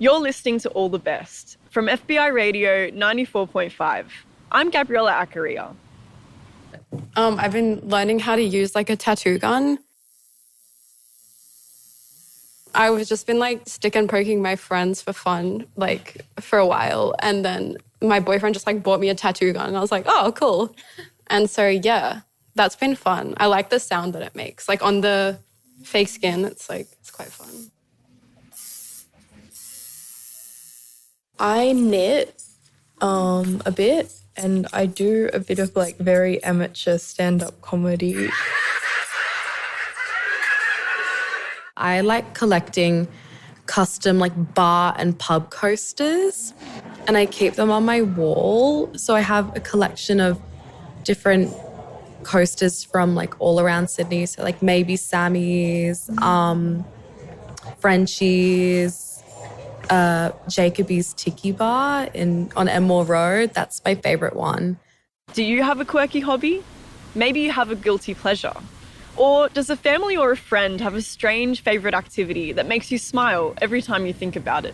You're listening to All the Best from FBI Radio 94.5. I'm Gabriella Accaria. I've been learning how to use like a tattoo gun. I've just been like stick and poking my friends for fun, like for a while. And then my boyfriend just like bought me a tattoo gun and I was like, oh, cool. And so, yeah, that's been fun. I like the sound that it makes. Like on the fake skin, it's quite fun. I knit a bit, and I do a bit of like very amateur stand-up comedy. I like collecting custom like bar and pub coasters, and I keep them on my wall. So I have a collection of different coasters from like all around Sydney. So like maybe Sammy's, Frenchie's, Jacoby's Tiki Bar on Enmore Road. That's my favourite one. Do you have a quirky hobby? Maybe you have a guilty pleasure. Or does a family or a friend have a strange favourite activity that makes you smile every time you think about it?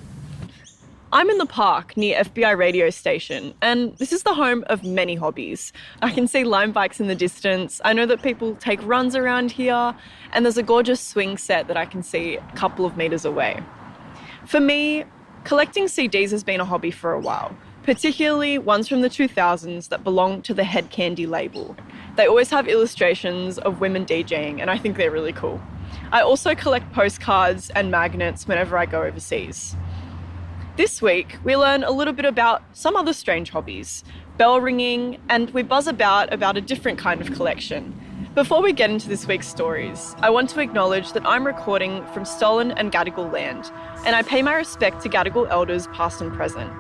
I'm in the park near FBI radio station, and this is the home of many hobbies. I can see Lime bikes in the distance. I know that people take runs around here, and there's a gorgeous swing set that I can see a couple of metres away. For me, collecting CDs has been a hobby for a while, particularly ones from the 2000s that belong to the Head Candy label. They always have illustrations of women DJing, and I think they're really cool. I also collect postcards and magnets whenever I go overseas. This week, we learn a little bit about some other strange hobbies, bell ringing, and we buzz about a different kind of collection. Before we get into this week's stories, I want to acknowledge that I'm recording from stolen and Gadigal land, and I pay my respect to Gadigal elders past and present.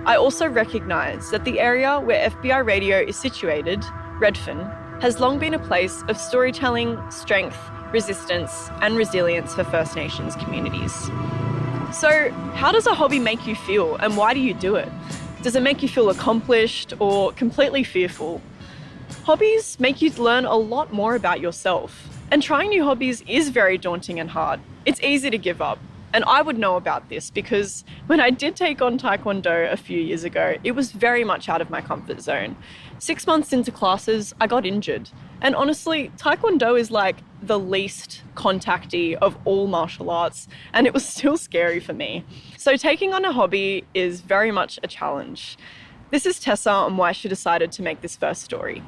I also recognise that the area where FBI Radio is situated, Redfern, has long been a place of storytelling, strength, resistance, and resilience for First Nations communities. So, how does a hobby make you feel, and why do you do it? Does it make you feel accomplished or completely fearful? Hobbies make you learn a lot more about yourself, and trying new hobbies is very daunting and hard. It's easy to give up, and I would know about this because when I did take on Taekwondo a few years ago, it was very much out of my comfort zone. 6 months into classes, I got injured, and honestly, Taekwondo is like the least contacty of all martial arts, and it was still scary for me. So taking on a hobby is very much a challenge. This is Tessa on why she decided to make this first story.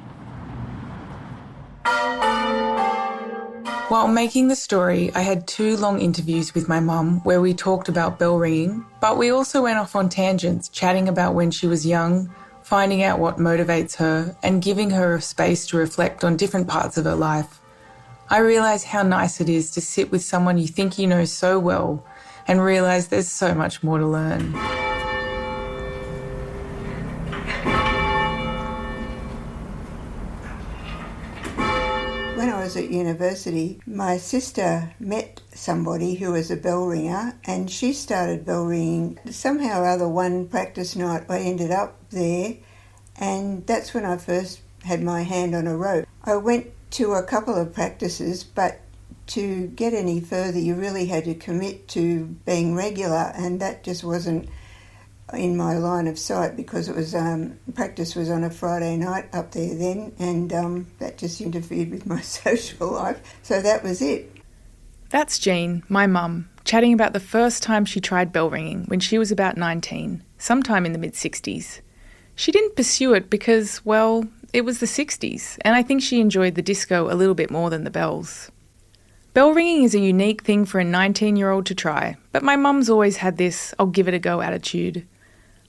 While making the story, I had 2 long interviews with my mum where we talked about bell ringing, but we also went off on tangents, chatting about when she was young, finding out what motivates her, and giving her a space to reflect on different parts of her life. I realised how nice it is to sit with someone you think you know so well and realise there's so much more to learn. When I was at university, my sister met somebody who was a bell ringer, and she started bell ringing. Somehow or other, one practice night, I ended up there, and that's when I first had my hand on a rope. I went to a couple of practices, but to get any further, you really had to commit to being regular, and that just wasn't in my line of sight because it was practice was on a Friday night up there then, and that just interfered with my social life. So that was it. That's Jeanne, my mum, chatting about the first time she tried bell ringing when she was about 19, sometime in the mid-60s. She didn't pursue it because, well, it was the 60s, and I think she enjoyed the disco a little bit more than the bells. Bell ringing is a unique thing for a 19-year-old to try, but my mum's always had this I'll give it a go attitude.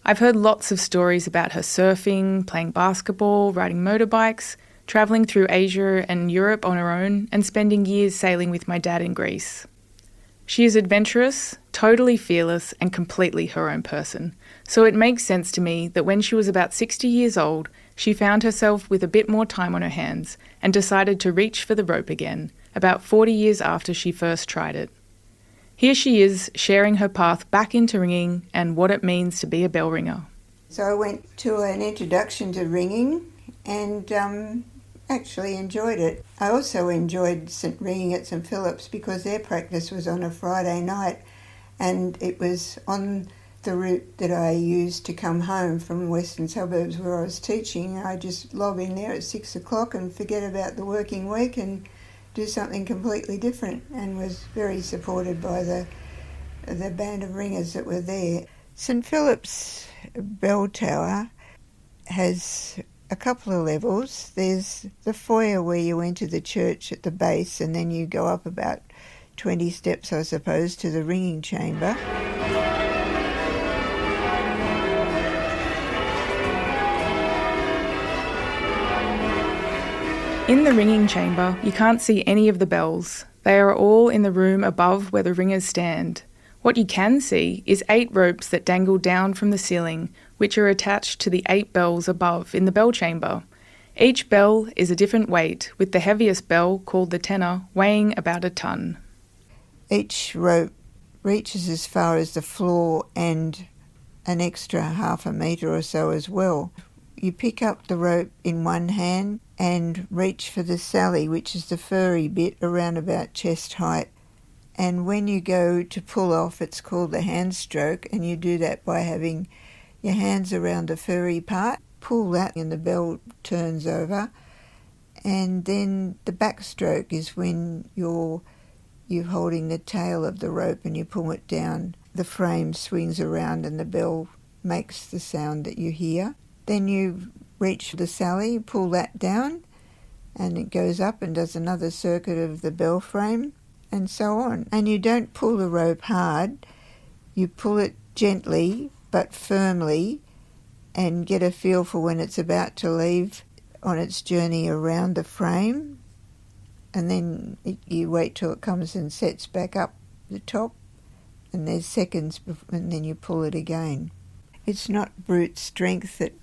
I've heard lots of stories about her surfing, playing basketball, riding motorbikes, travelling through Asia and Europe on her own, and spending years sailing with my dad in Greece. She is adventurous, totally fearless, and completely her own person. So it makes sense to me that when she was about 60 years old, she found herself with a bit more time on her hands and decided to reach for the rope again, about 40 years after she first tried it. Here she is, sharing her path back into ringing and what it means to be a bell ringer. So I went to an introduction to ringing and actually enjoyed it. I also enjoyed ringing at St Philip's because their practice was on a Friday night, and it was on the route that I used to come home from the western suburbs where I was teaching. I just lob in there at 6 o'clock and forget about the working week and do something completely different, and was very supported by the band of ringers that were there. St Philip's Bell Tower has a couple of levels. There's the foyer where you enter the church at the base, and then you go up about 20 steps, I suppose, to the ringing chamber. In the ringing chamber, you can't see any of the bells. They are all in the room above where the ringers stand. What you can see is 8 ropes that dangle down from the ceiling, which are attached to the 8 bells above in the bell chamber. Each bell is a different weight, with the heaviest bell, called the tenor, weighing about a ton. Each rope reaches as far as the floor and an extra half a metre or so as well. You pick up the rope in one hand and reach for the sally, which is the furry bit around about chest height. And when you go to pull off, it's called the hand stroke, and you do that by having your hands around the furry part. Pull that and the bell turns over. And then the backstroke is when you're holding the tail of the rope and you pull it down. The frame swings around and the bell makes the sound that you hear. Then you reach the sally, pull that down, and it goes up and does another circuit of the bell frame, and so on. And you don't pull the rope hard, you pull it gently but firmly and get a feel for when it's about to leave on its journey around the frame, and then you wait till it comes and sets back up the top, and there's seconds and then you pull it again. It's not brute strength that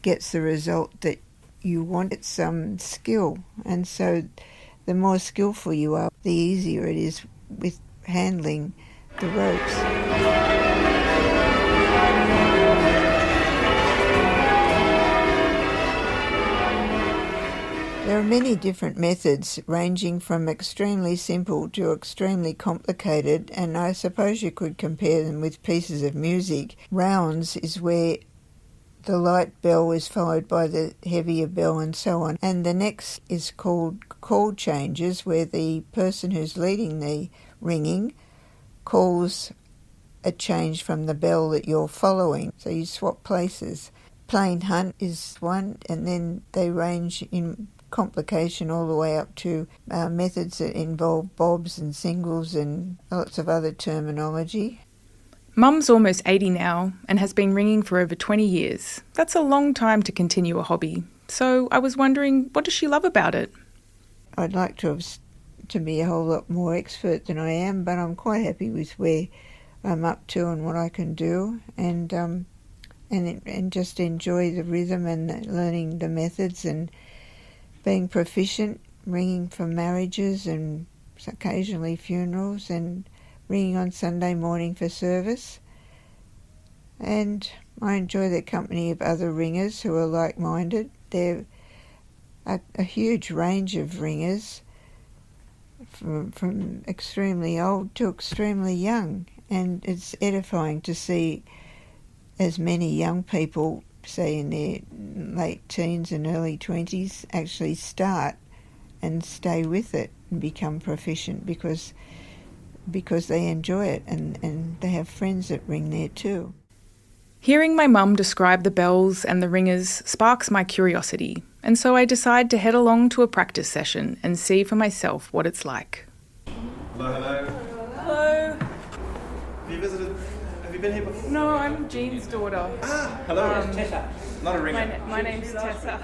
gets the result that you want. It's some skill, and so the more skillful you are, the easier it is with handling the ropes. There are many different methods, ranging from extremely simple to extremely complicated, and I suppose you could compare them with pieces of music. Rounds is where the light bell is followed by the heavier bell and so on. And the next is called call changes, where the person who's leading the ringing calls a change from the bell that you're following. So you swap places. Plain hunt is one, and then they range in complication all the way up to methods that involve bobs and singles and lots of other terminology. Mum's almost 80 now and has been ringing for over 20 years. That's a long time to continue a hobby. So I was wondering, what does she love about it? I'd like to be a whole lot more expert than I am, but I'm quite happy with where I'm up to and what I can do, and just enjoy the rhythm and learning the methods and being proficient, ringing for marriages and occasionally funerals, and ringing on Sunday morning for service. And I enjoy the company of other ringers who are like-minded. They're a huge range of ringers, from extremely old to extremely young, and it's edifying to see as many young people, say in their late teens and early 20s, actually start and stay with it and become proficient because they enjoy it, and they have friends that ring there too. Hearing my mum describe the bells and the ringers sparks my curiosity, and so I decide to head along to a practice session and see for myself what it's like. Hello. Hello. Have you been here before? No, I'm Jeanne's daughter. Hello. Tessa. Not a ringer. My name's Tessa.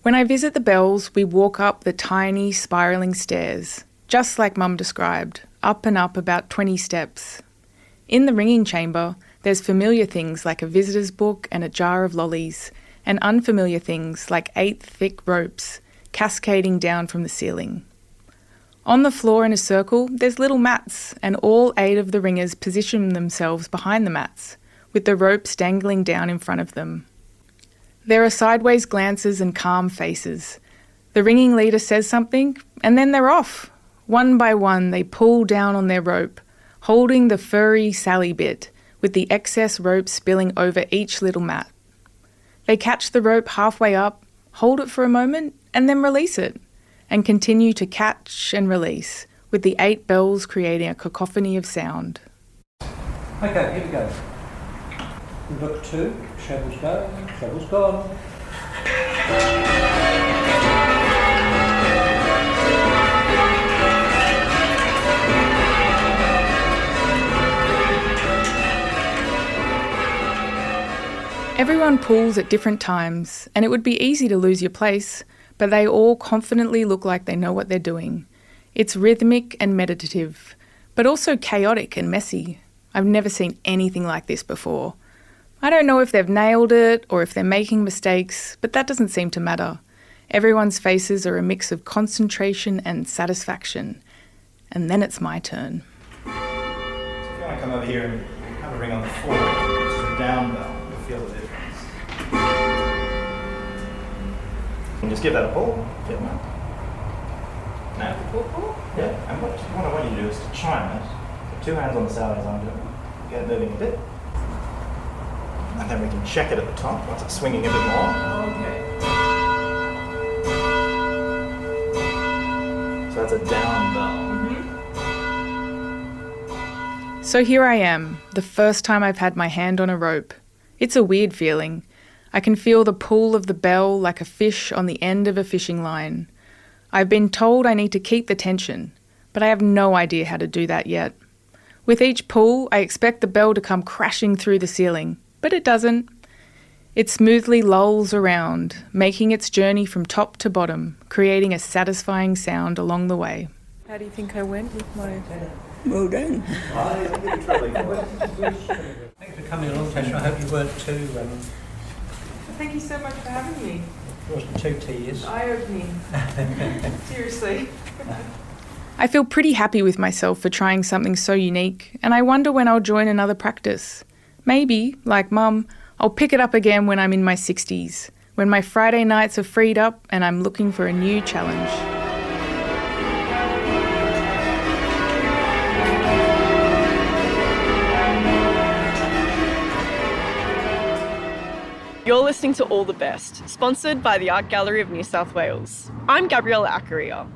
When I visit the bells, we walk up the tiny, spiralling stairs, just like Mum described, up and up about 20 steps. In the ringing chamber, there's familiar things like a visitor's book and a jar of lollies, and unfamiliar things like 8 thick ropes cascading down from the ceiling. On the floor in a circle, there's little mats, and all 8 of the ringers position themselves behind the mats, with the ropes dangling down in front of them. There are sideways glances and calm faces. The ringing leader says something, and then they're off. One by one, they pull down on their rope, holding the furry sally bit, with the excess rope spilling over each little mat. They catch the rope halfway up, hold it for a moment, and then release it, and continue to catch and release, with the 8 bells creating a cacophony of sound. Okay, here we go. We've got 2, trebles go, trebles gone. Everyone pulls at different times, and it would be easy to lose your place, but they all confidently look like they know what they're doing. It's rhythmic and meditative, but also chaotic and messy. I've never seen anything like this before. I don't know if they've nailed it or if they're making mistakes, but that doesn't seem to matter. Everyone's faces are a mix of concentration and satisfaction. And then it's my turn. So if you want to come over here and have a ring on the floor, which is a down bell, you'll feel the difference. And just give that a pull. Feel that. Now, pull. Yeah, and what I want you to do is to chime it. Put 2 hands on the side as I'm doing. Get it moving a bit. And then we can check it at the top once it's swinging a bit more. Okay. So that's a down bell. So here I am, the first time I've had my hand on a rope. It's a weird feeling. I can feel the pull of the bell like a fish on the end of a fishing line. I've been told I need to keep the tension, but I have no idea how to do that yet. With each pull, I expect the bell to come crashing through the ceiling, but it doesn't. It smoothly lolls around, making its journey from top to bottom, creating a satisfying sound along the way. How do you think I went with my... Well done. Thanks for coming along, Tessa. I hope you weren't too... Thank you so much for having me. It wasn't too tedious. Eye-opening. Seriously. I feel pretty happy with myself for trying something so unique, and I wonder when I'll join another practice. Maybe, like Mum, I'll pick it up again when I'm in my 60s, when my Friday nights are freed up and I'm looking for a new challenge. You're listening to All the Best, sponsored by the Art Gallery of New South Wales. I'm Gabriella Accaria.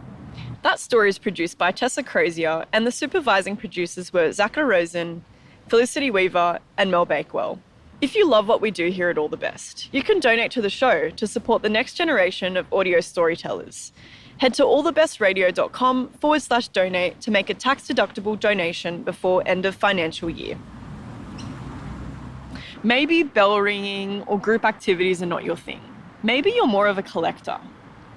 That story is produced by Tessa Crozier, and the supervising producers were Zacha Rosen, Felicity Weaver, and Mel Bakewell. If you love what we do here at All the Best, you can donate to the show to support the next generation of audio storytellers. Head to allthebestradio.com/donate to make a tax-deductible donation before end of financial year. Maybe bell ringing or group activities are not your thing. Maybe you're more of a collector.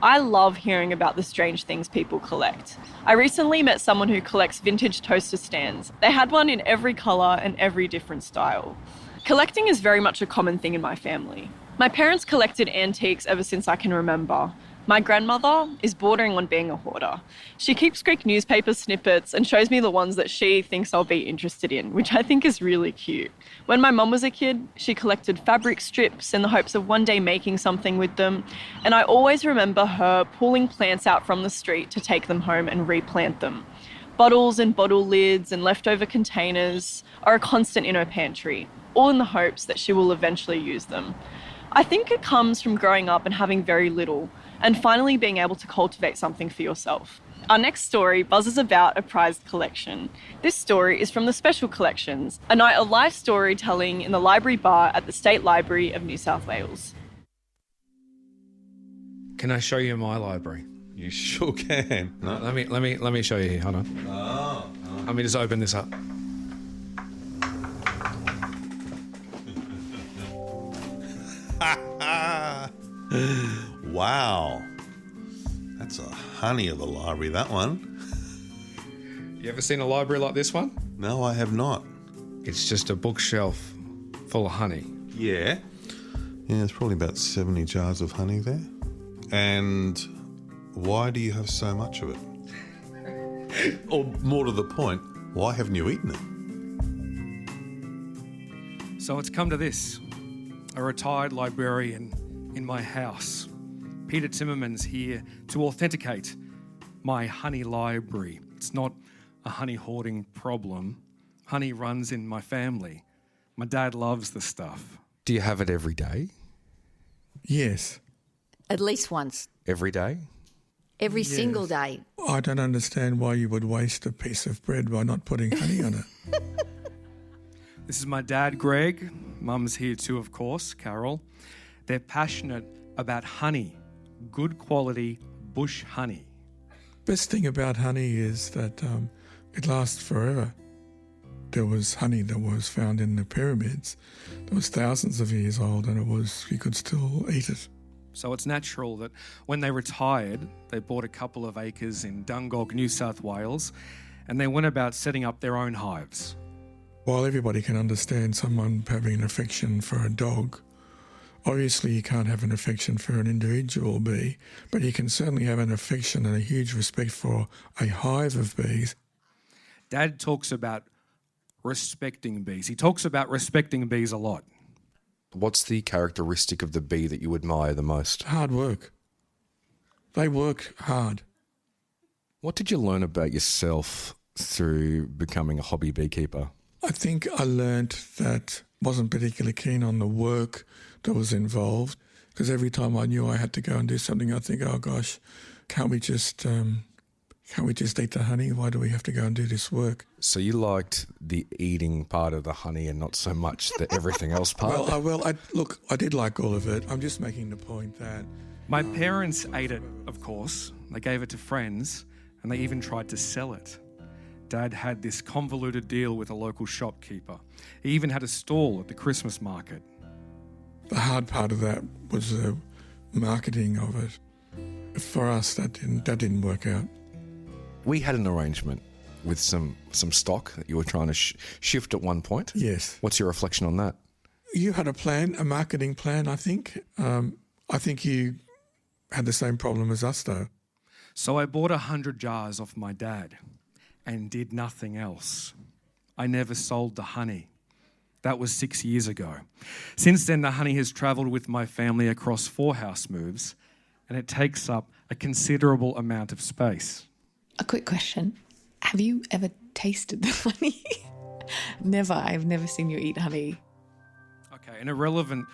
I love hearing about the strange things people collect. I recently met someone who collects vintage toaster stands. They had one in every colour and every different style. Collecting is very much a common thing in my family. My parents collected antiques ever since I can remember. My grandmother is bordering on being a hoarder. She keeps Greek newspaper snippets and shows me the ones that she thinks I'll be interested in, which I think is really cute. When my mum was a kid, she collected fabric strips in the hopes of one day making something with them, and I always remember her pulling plants out from the street to take them home and replant them. Bottles and bottle lids and leftover containers are a constant in her pantry, all in the hopes that she will eventually use them. I think it comes from growing up and having very little, and finally being able to cultivate something for yourself. Our next story buzzes about a prized collection. This story is from the Special Collections, a night of live storytelling in the library bar at the State Library of New South Wales. Can I show you my library? You sure can. No, let me show you here. Hold on. Oh. Let me just open this up. Wow. That's a honey of a library, that one. You ever seen a library like this one? No, I have not. It's just a bookshelf full of honey. Yeah. Yeah, there's probably about 70 jars of honey there. And why do you have so much of it? Or more to the point, why haven't you eaten it? So it's come to this. A retired librarian in my house. Peter Timmerman's here to authenticate my honey library. It's not a honey hoarding problem. Honey runs in my family. My dad loves the stuff. Do you have it every day? Yes. At least once. Every day? Every single day. I don't understand why you would waste a piece of bread by not putting honey on it. This is my dad, Greg. Mum's here too, of course, Carol. They're passionate about honey, good quality bush honey. Best thing about honey is that it lasts forever. There was honey that was found in the pyramids that was thousands of years old, and you could still eat it. So it's natural that when they retired, they bought a couple of acres in Dungog, New South Wales, and they went about setting up their own hives. While everybody can understand someone having an affection for a dog, obviously you can't have an affection for an individual bee, but you can certainly have an affection and a huge respect for a hive of bees. Dad talks about respecting bees. He talks about respecting bees a lot. What's the characteristic of the bee that you admire the most? Hard work. They work hard. What did you learn about yourself through becoming a hobby beekeeper? I think I learnt that I wasn't particularly keen on the work that was involved, because every time I knew I had to go and do something, I'd think, oh gosh, can't we just eat the honey? Why do we have to go and do this work? So you liked the eating part of the honey and not so much the everything else part? I did like all of it. I'm just making the point that... My parents ate it, of course. They gave it to friends, and they even tried to sell it. Dad had this convoluted deal with a local shopkeeper. He even had a stall at the Christmas market. The hard part of that was the marketing of it. For us, that didn't work out. We had an arrangement with some stock that you were trying to shift at one point. Yes. What's your reflection on that? You had a plan, a marketing plan, I think. I think you had the same problem as us, though. So I bought 100 jars off my dad and did nothing else. I never sold the honey. That was 6 years ago. Since then, the honey has travelled with my family across 4 house moves, and it takes up a considerable amount of space. A quick question. Have you ever tasted the honey? Never. I've never seen you eat honey. Okay, an irrelevant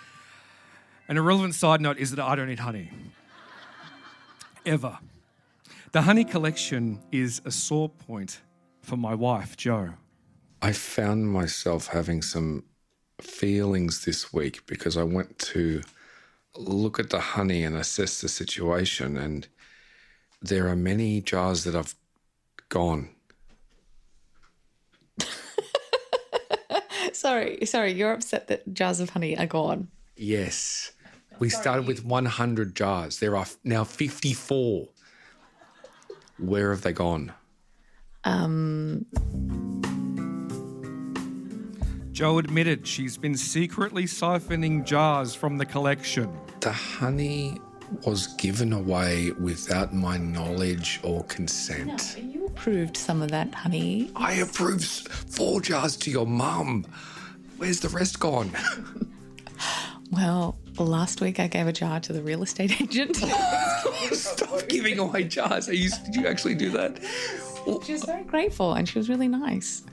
side note is that I don't eat honey. Ever. The honey collection is a sore point for my wife, Jo. I found myself having some feelings this week because I went to look at the honey and assess the situation, and there are many jars that have gone. Sorry, you're upset that jars of honey are gone. Yes. We started with 100 jars. There are now 54. Where have they gone? Jo admitted she's been secretly siphoning jars from the collection. The honey was given away without my knowledge or consent. No, you approved some of that honey. I approved 4 jars to your mum. Where's the rest gone? Well, last week I gave a jar to the real estate agent. Stop giving away jars. Did you actually do that? She was very grateful and she was really nice.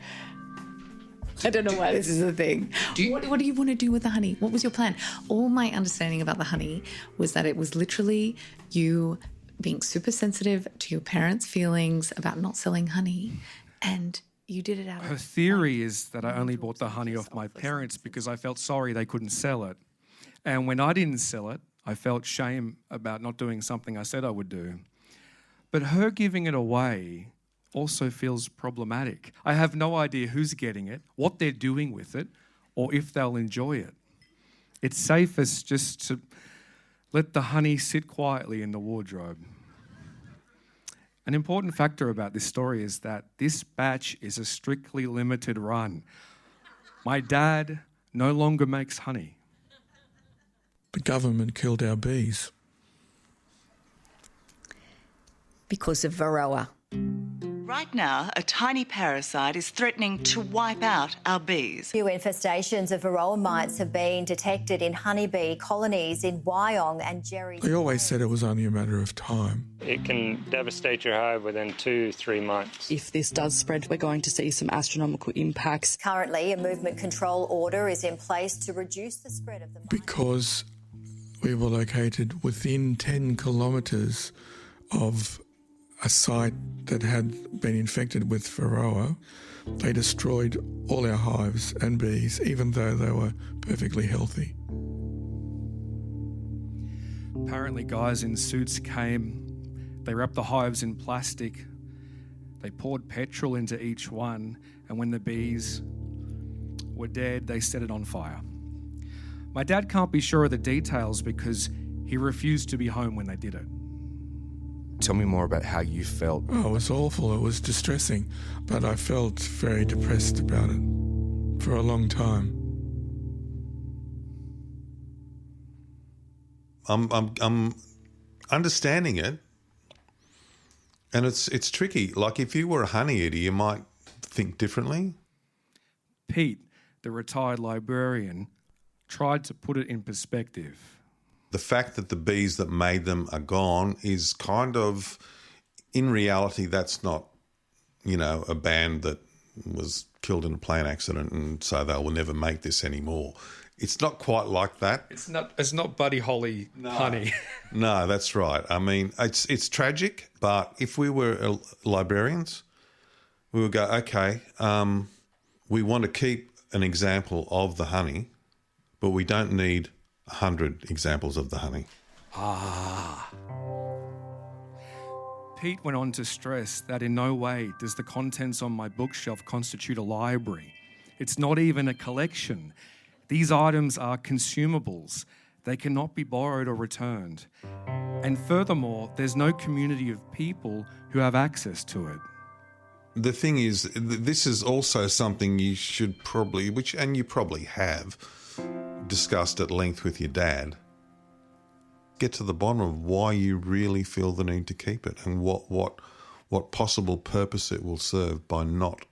I don't know why this is a thing. What do you want to do with the honey? What was your plan? All my understanding about the honey was that it was literally you being super sensitive to your parents' feelings about not selling honey, and you did it out of... Her theory is that I only bought the honey off my parents because I felt sorry they couldn't sell it. And when I didn't sell it, I felt shame about not doing something I said I would do. But her giving it away also feels problematic. I have no idea who's getting it, what they're doing with it, or if they'll enjoy it. It's safest just to let the honey sit quietly in the wardrobe. An important factor about this story is that this batch is a strictly limited run. My dad no longer makes honey. The government killed our bees. Because of Varroa. Right now, a tiny parasite is threatening to wipe out our bees. New infestations of varroa mites have been detected in honeybee colonies in Wyong and Jerry. They always said it was only a matter of time. It can devastate your hive within 2-3 months. If this does spread, we're going to see some astronomical impacts. Currently, a movement control order is in place to reduce the spread of the mite. Because we were located within 10 kilometres of a site that had been infected with varroa, they destroyed all our hives and bees, even though they were perfectly healthy. Apparently, guys in suits came, they wrapped the hives in plastic, they poured petrol into each one, and when the bees were dead, they set it on fire. My dad can't be sure of the details because he refused to be home when they did it. Tell me more about how you felt. Oh, it was awful. It was distressing, but I felt very depressed about it for a long time. I'm understanding it, and it's tricky. Like if you were a honey eater, you might think differently. Pete, the retired librarian, tried to put it in perspective. The fact that the bees that made them are gone is kind of, in reality, that's not, a band that was killed in a plane accident and so they will never make this anymore. It's not quite like that. It's not Buddy Holly honey. No, that's right. I mean, it's tragic, but if we were librarians, we would go, okay, we want to keep an example of the honey, but we don't need 100 examples of the honey. Pete went on to stress that in no way does the contents on my bookshelf constitute a library. It's not even a collection. These items are consumables. They cannot be borrowed or returned. And furthermore, there's no community of people who have access to it. The thing is, this is also something you should probably, and you probably have, discussed at length with your dad. Get to the bottom of why you really feel the need to keep it and what possible purpose it will serve by not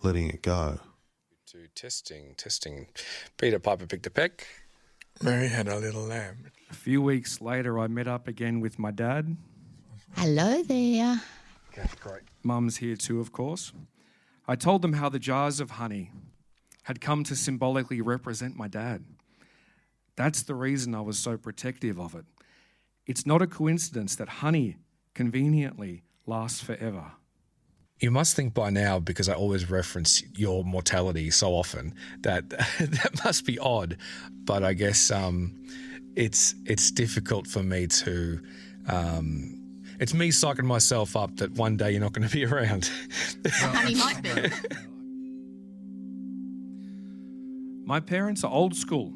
letting it go. Testing. Peter Piper picked a peck. Mary had a little lamb. A few weeks later, I met up again with my dad. Hello there. Okay, great. Mum's here too, of course. I told them how the jars of honey had come to symbolically represent my dad. That's the reason I was so protective of it. It's not a coincidence that honey conveniently lasts forever. You must think by now, because I always reference your mortality so often, that that must be odd. But I guess it's difficult for me to... it's me psyching myself up that one day you're not going to be around. Honey might be. My parents are old school.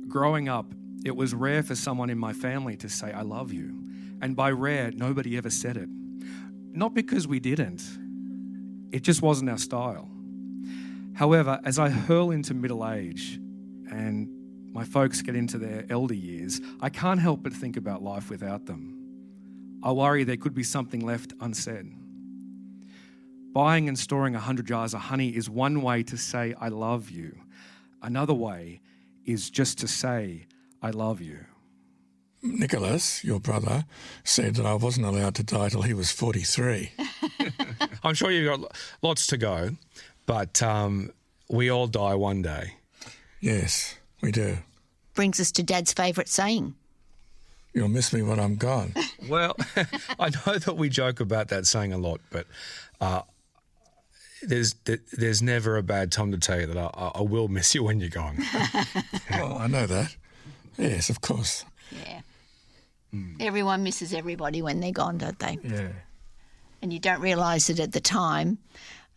Growing up, it was rare for someone in my family to say, I love you. And by rare, nobody ever said it. Not because we didn't. It just wasn't our style. However, as I hurl into middle age and my folks get into their elder years, I can't help but think about life without them. I worry there could be something left unsaid. Buying and storing 100 jars of honey is one way to say I love you. Another way is just to say I love you. Nicholas, your brother, said that I wasn't allowed to die till he was 43. I'm sure you've got lots to go, but we all die one day. Yes, we do. Brings us to Dad's favourite saying. You'll miss me when I'm gone. Well, I know that we joke about that saying a lot, but there's never a bad time to tell you that I will miss you when you're gone. Well, I know that. Yes, of course. Yeah. Everyone misses everybody when they're gone, don't they? Yeah. And you don't realise it at the time.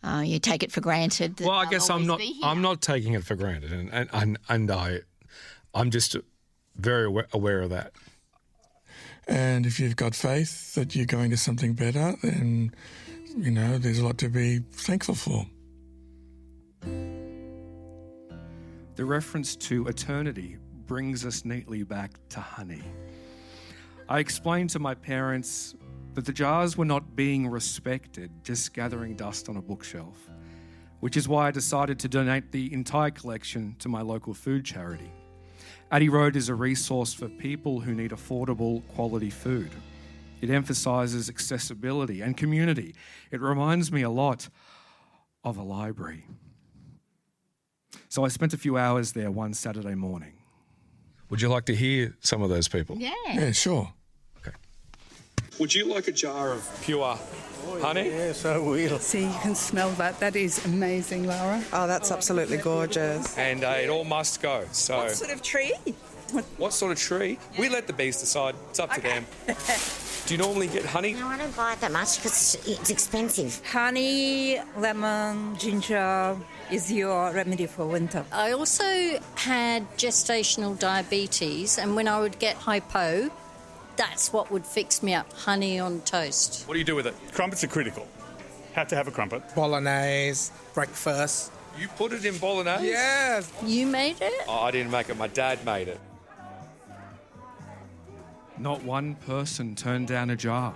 You take it for granted. That well, I guess I'm I'm not taking it for granted, and I'm just very aware of that. And if you've got faith that you're going to something better, then there's a lot to be thankful for. The reference to eternity brings us neatly back to honey. I explained to my parents that the jars were not being respected, just gathering dust on a bookshelf, which is why I decided to donate the entire collection to my local food charity. Addie Road is a resource for people who need affordable, quality food. It emphasises accessibility and community. It reminds me a lot of a library. So I spent a few hours there one Saturday morning. Would you like to hear some of those people? Yeah. Sure. Okay. Would you like a jar of pure honey? Yes, I will. See, you can smell that. That is amazing, Laura. Oh, that's absolutely gorgeous. And it all must go. So, What sort of tree? what sort of tree? We let the bees decide. It's up to them. Do you normally get honey? No, I don't buy it that much because it's expensive. Honey, lemon, ginger is your remedy for winter. I also had gestational diabetes, and when I would get hypo, that's what would fix me up, honey on toast. What do you do with it? Crumpets are critical. Have to have a crumpet. Bolognese, breakfast. You put it in bolognese? Yes. You made it? Oh, I didn't make it. My dad made it. Not one person turned down a jar.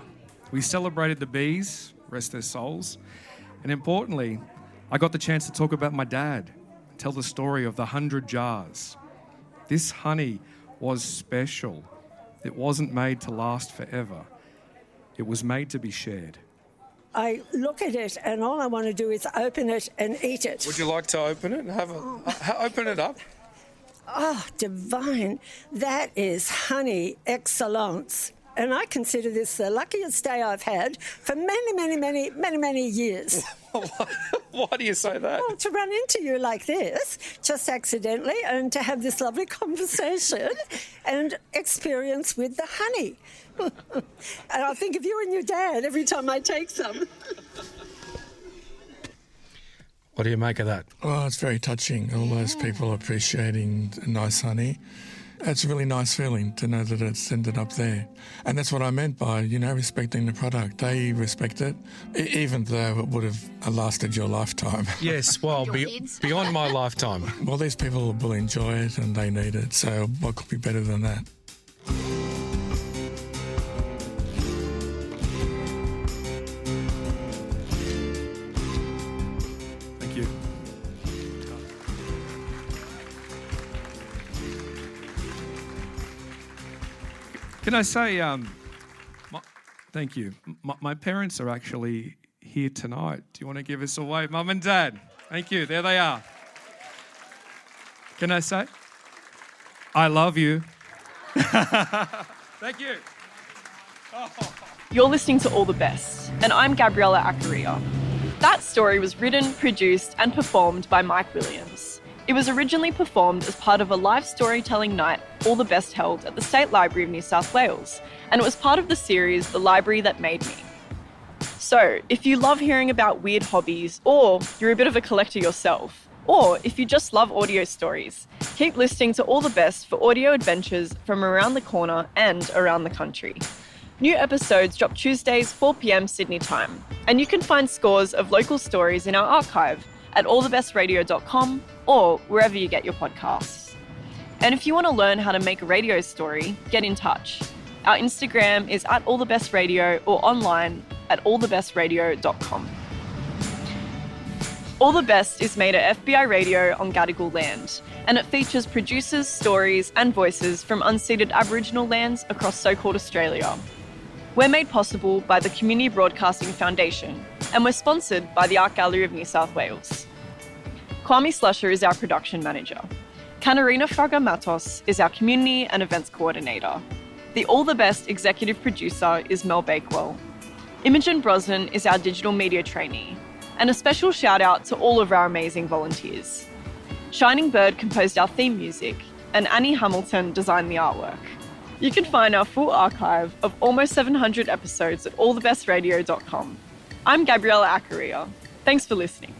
We celebrated the bees, rest their souls, and importantly, I got the chance to talk about my dad, tell the story of the 100 jars. This honey was special. It wasn't made to last forever. It was made to be shared. I look at it and all I want to do is open it and eat it. Would you like to open it and open it up? Oh, divine. That is honey excellence. And I consider this the luckiest day I've had for many years. Why do you say that? Well, to run into you like this, just accidentally, and to have this lovely conversation and experience with the honey. And I think of you and your dad every time I take some. What do you make of that? Oh, it's very touching. All those people appreciating nice honey. It's a really nice feeling to know that it's ended up there. And that's what I meant by, respecting the product. They respect it, even though it would have lasted your lifetime. Yes, well, beyond my lifetime. Well, these people will enjoy it and they need it, so what could be better than that? Thank you. Can I say, thank you. My parents are actually here tonight. Do you want to give us a wave? Mum and Dad, thank you. There they are. Can I say, I love you. Thank you. You're listening to All the Best, and I'm Gabriella Accaria. That story was written, produced, and performed by Mike Williams. It was originally performed as part of a live storytelling night, All the Best, held at the State Library of New South Wales, and it was part of the series The Library That Made Me. So, if you love hearing about weird hobbies, or you're a bit of a collector yourself, or if you just love audio stories, keep listening to All the Best for audio adventures from around the corner and around the country. New episodes drop Tuesdays 4 p.m. Sydney time, and you can find scores of local stories in our archive at allthebestradio.com or wherever you get your podcasts. And if you want to learn how to make a radio story, get in touch. Our Instagram is at allthebestradio or online at allthebestradio.com. All the Best is made at FBI Radio on Gadigal land, and it features producers, stories and voices from unceded Aboriginal lands across so-called Australia. We're made possible by the Community Broadcasting Foundation, and we're sponsored by the Art Gallery of New South Wales. Kwame Slusher is our production manager. Kanarina Fraga Matos is our community and events coordinator. The All the Best executive producer is Mel Bakewell. Imogen Brosnan is our digital media trainee. And a special shout out to all of our amazing volunteers. Shining Bird composed our theme music, and Annie Hamilton designed the artwork. You can find our full archive of almost 700 episodes at allthebestradio.com. I'm Gabriella Accaria. Thanks for listening.